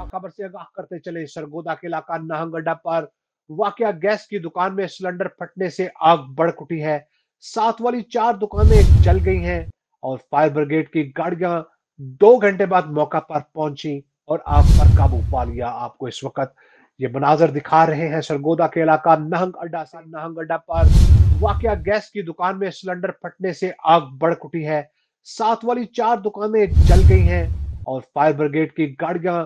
खबर से आगाह करते चले सरगोदा के इलाका नाहंग अड्डा पर वाकया गैस की दुकान में सिलेंडर फटने से आग भड़क उठी है। साथ वाली 4 दुकानें जल गई हैं और फायर ब्रिगेड की गाड़ियां 2 घंटे बाद मौका पर पहुंची और आग पर काबू पा लिया। आपको इस वक्त ये मनाजर दिखा रहे हैं सरगोदा के इलाका नाहंग अड्डा से। नाहंग अड्डा पर वाकया गैस की दुकान में सिलेंडर फटने से आग भड़क उठी है। साथ वाली 4 दुकानें जल गई हैं और फायर ब्रिगेड की गाड़ियां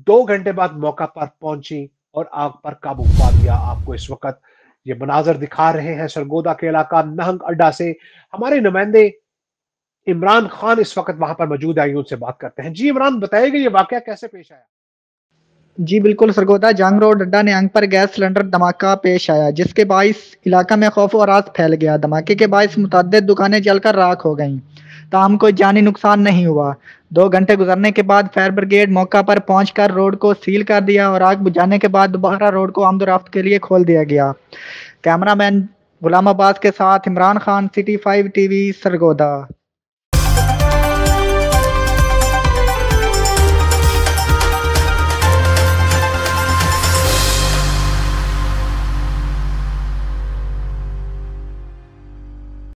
2 घंटे बाद मौका पर पहुंची और आग पर काबू पा लिया। आपको इस वक्त ये मनाजर दिखा रहे हैं सरगोदा के इलाका नाहंग अड्डा से। हमारे नुमाइंदे इमरान खान इस वक्त वहां पर मौजूद है, उनसे बात करते हैं। जी इमरान, बताइएगा ये वाकया कैसे पेश आया? जी बिल्कुल, सरगोदा जंग रोड अड्डा न्यांग पर गैस सिलेंडर धमाका पेश आया, जिसके बाइस इलाका में खौफ और रात फैल गया। धमाके के बाइस मुतअद्दिद दुकानें जलकर राख हो गईं, ताहम कोई जानी नुकसान नहीं हुआ। 2 घंटे गुजरने के बाद फायर ब्रिगेड मौका पर पहुंचकर रोड को सील कर दिया और आग बुझाने के बाद दोबारा रोड को आमदोरफ्त के लिए खोल दिया गया। कैमरामैन गुलाम अब्बास के साथ इमरान खान, सिटी 5 टीवी, सरगोदा।